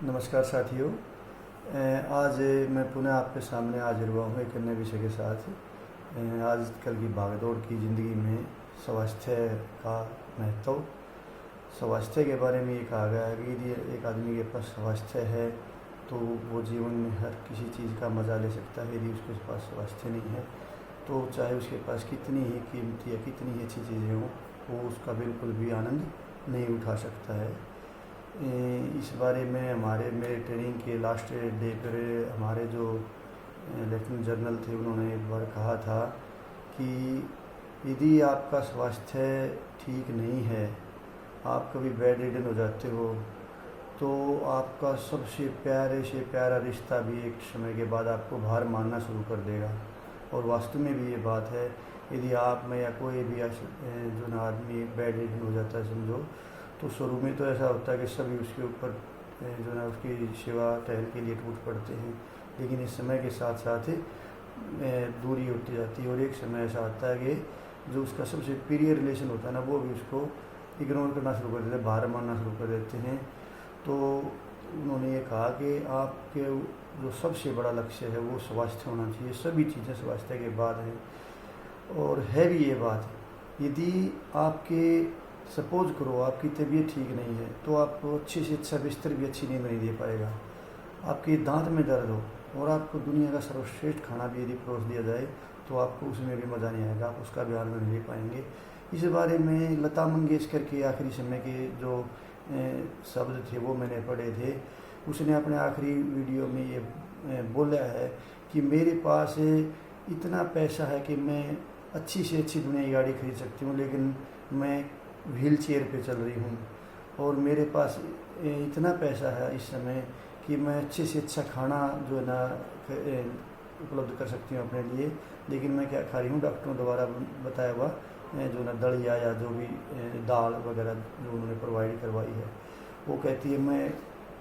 नमस्कार साथियों। आज मैं पुनः आपके सामने हाजिर हुआ हूँ एक नए विषय के साथ। आजकल की भागदौड़ की ज़िंदगी में स्वास्थ्य का महत्व, स्वास्थ्य के बारे में ये कहा गया है कि यदि एक आदमी के पास स्वास्थ्य है तो वो जीवन में हर किसी चीज़ का मज़ा ले सकता है। यदि उसके पास स्वास्थ्य नहीं है तो चाहे उसके पास कितनी ही कीमती या कितनी ही अच्छी चीज़ें हों, वो उसका बिल्कुल भी आनंद नहीं उठा सकता है। इस बारे में मेरे ट्रेनिंग के लास्ट डे पर हमारे जो लेफ्टिनेंट जनरल थे, उन्होंने एक बार कहा था कि यदि आपका स्वास्थ्य ठीक नहीं है, आप कभी बेड रिडन हो जाते हो, तो आपका सबसे प्यारे से प्यारा रिश्ता भी एक समय के बाद आपको भार मानना शुरू कर देगा। और वास्तव में भी ये बात है। यदि आप में या कोई भी जो ना आदमी बेड रिडन हो जाता है समझो, तो शुरू में तो ऐसा होता है कि सभी उसके ऊपर जो ना उसकी सेवा टहल के लिए टूट पड़ते हैं, लेकिन इस समय के साथ साथ दूरी होती जाती है और एक समय ऐसा आता है कि जो उसका सबसे प्रिय रिलेशन होता है ना, वो भी उसको इग्नोर करना शुरू कर देते हैं, बाहर मानना शुरू कर देते हैं। तो उन्होंने ये कहा कि आपके जो सबसे बड़ा लक्ष्य है वो स्वास्थ्य होना चाहिए, सभी चीज़ें स्वास्थ्य के बाद हैं। और है भी ये बात, यदि आपके सपोज करो आपकी तबीयत ठीक नहीं है तो आपको अच्छे से अच्छा बिस्तर भी अच्छी नींद नहीं दे पाएगा। आपके दांत में दर्द हो और आपको दुनिया का सर्वश्रेष्ठ खाना भी यदि परोस दिया जाए तो आपको उसमें भी मज़ा नहीं आएगा, आप उसका भी आनंद नहीं ले पाएंगे। इस बारे में लता मंगेशकर के आखिरी समय के जो शब्द थे वो मैंने पढ़े थे। उसने अपने आखिरी वीडियो में ये बोला है कि मेरे पास इतना पैसा है कि मैं अच्छी से अच्छी दुनिया की गाड़ी खरीद सकती हूँ, लेकिन मैं व्हील चेयर पर चल रही हूँ। और मेरे पास इतना पैसा है इस समय कि मैं अच्छे से अच्छा खाना जो है ना उपलब्ध कर सकती हूँ अपने लिए, लेकिन मैं क्या खा रही हूँ, डॉक्टरों द्वारा बताया हुआ जो ना दलिया या जो भी दाल वगैरह जो उन्होंने प्रोवाइड करवाई है। वो कहती है मैं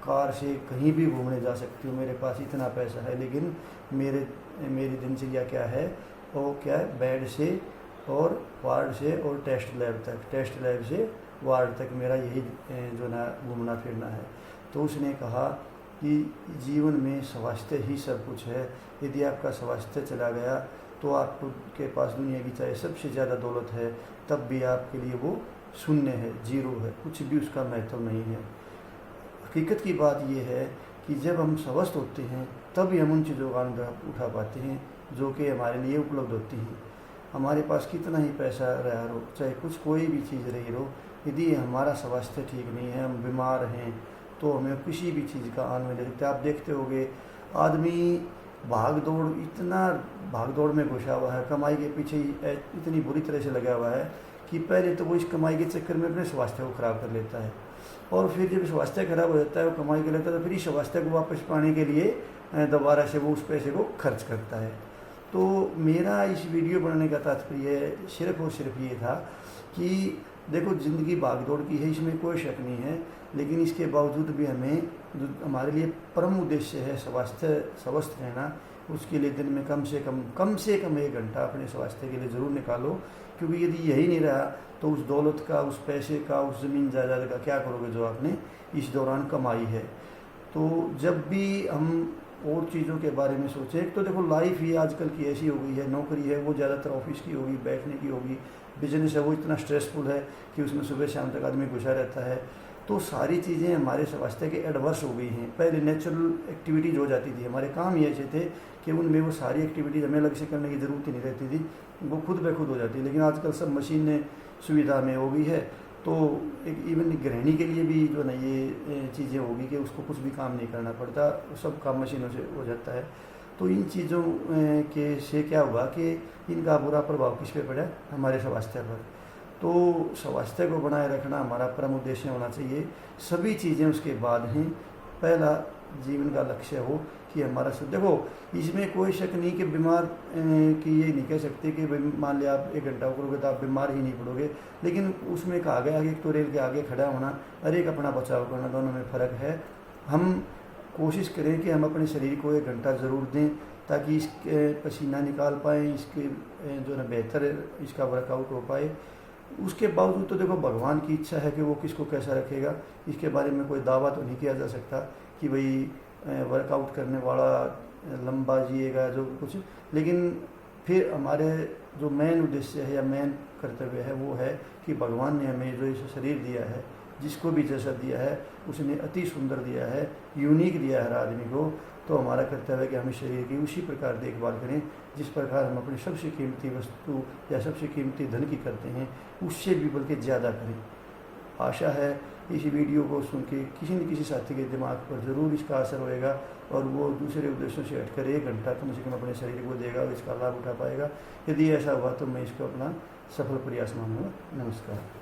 कार से कहीं भी घूमने जा सकती हूँ, मेरे पास इतना पैसा है, लेकिन मेरी दिनचर्या क्या है, वो क्या है, बेड से और वार्ड से और टेस्ट लैब तक, टेस्ट लैब से वार्ड तक मेरा यही जो ना घूमना फिरना है। तो उसने कहा कि जीवन में स्वास्थ्य ही सब कुछ है। यदि आपका स्वास्थ्य चला गया तो आपके पास दुनिया की चाहे सबसे ज़्यादा दौलत है, तब भी आपके लिए वो शून्य है, जीरो है, कुछ भी उसका महत्व नहीं है। हकीकत की बात यह है कि जब हम स्वस्थ होते हैं तभी हम उन चीज़ों का आनंद उठा पाते हैं जो कि हमारे लिए उपलब्ध होती हैं। हमारे पास कितना ही पैसा रहा हो, चाहे कोई भी चीज़ रही हो, यदि हमारा स्वास्थ्य ठीक नहीं है, हम बीमार हैं, तो हमें किसी भी चीज़ का आनंद ले सकते हैं। आप देखते होंगे आदमी इतना भाग दौड़ में घुसा हुआ है, कमाई के पीछे इतनी बुरी तरह से लगा हुआ है कि पहले तो वो इस कमाई के चक्कर में अपने स्वास्थ्य को ख़राब कर लेता है, और फिर जब स्वास्थ्य खराब हो जाता है, वो कमाई कर लेता है, तो फिर इस स्वास्थ्य को वापस पाने के लिए दोबारा से वो उस पैसे को खर्च करता है। तो मेरा इस वीडियो बनाने का तात्पर्य सिर्फ और सिर्फ ये था कि देखो ज़िंदगी भागदौड़ की है, इसमें कोई शक नहीं है, लेकिन इसके बावजूद भी हमें जो हमारे लिए परम उद्देश्य है स्वस्थ रहना, उसके लिए दिन में कम से कम 1 घंटा अपने स्वास्थ्य के लिए ज़रूर निकालो। क्योंकि यदि यही नहीं रहा तो उस दौलत का, उस पैसे का, उस ज़मीन जायदाद का क्या करोगे जो आपने इस दौरान कमाई है। तो जब भी हम और चीज़ों के बारे में सोचें, एक तो देखो लाइफ ही आजकल की ऐसी हो गई है, नौकरी है वो ज़्यादातर ऑफिस की होगी, बैठने की होगी, बिजनेस है वो इतना स्ट्रेसफुल है कि उसमें सुबह शाम तक आदमी घुसा रहता है। तो सारी चीज़ें हमारे स्वास्थ्य के एडवर्स हो गई हैं। पहले नेचुरल एक्टिविटीज़ हो जाती थी, हमारे काम ही ऐसे थे कि उनमें वो सारी एक्टिविटीज़ हमें अलग से करने की ज़रूरत ही नहीं रहती थी, वो खुद ब खुद हो जाती है। लेकिन आजकल सब मशीन सुविधा में हो गई है, तो एक इवन गृहिणी के लिए भी जो ना ये चीज़ें होगी कि उसको कुछ भी काम नहीं करना पड़ता, सब काम मशीनों से हो जाता है। तो इन चीज़ों के से क्या हुआ कि इनका बुरा प्रभाव किस पे पड़ा, हमारे स्वास्थ्य पर। तो स्वास्थ्य को बनाए रखना हमारा परम उद्देश्य होना चाहिए। सभी चीज़ें उसके बाद हैं, पहला जीवन का लक्ष्य हो कि हमारा देखो इसमें कोई शक नहीं कि बीमार कि ये नहीं कह सकते कि मान लिया आप 1 घंटा करोगे तो आप बीमार ही नहीं पड़ोगे, लेकिन उसमें कहा गया कि एक तो रेल के आगे खड़ा होना और एक अपना बचाव करना, दोनों में फ़र्क है। हम कोशिश करें कि हम अपने शरीर को 1 घंटा ज़रूर दें ताकि इसके पसीना निकाल पाएँ, इसके जो ना बेहतर इसका वर्कआउट हो पाए। उसके बावजूद तो देखो भगवान की इच्छा है कि वो किसको कैसा रखेगा, इसके बारे में कोई दावा तो नहीं किया जा सकता। कि भाई वर्कआउट करने वाला लंबा जिएगा जो कुछ, लेकिन फिर हमारे जो मेन उद्देश्य है या मेन कर्तव्य है वो है कि भगवान ने हमें जो इस शरीर दिया है, जिसको भी जैसा दिया है उसने अति सुंदर दिया है, यूनिक दिया है हर आदमी को। तो हमारा कर्तव्य है कि हम इस शरीर की उसी प्रकार देखभाल करें जिस प्रकार हम अपनी सबसे कीमती वस्तु या सबसे कीमती धन की करते हैं, उससे भी बल्कि ज़्यादा करें। आशा है इस वीडियो को सुन के किसी न किसी साथी के दिमाग पर ज़रूर इसका असर होएगा और वो दूसरे उद्देश्यों से हटकर 1 घंटा कम से कम अपने शरीर को देगा और इसका लाभ उठा पाएगा। यदि ऐसा हुआ तो मैं इसको अपना सफल प्रयास मानूंगा। नमस्कार।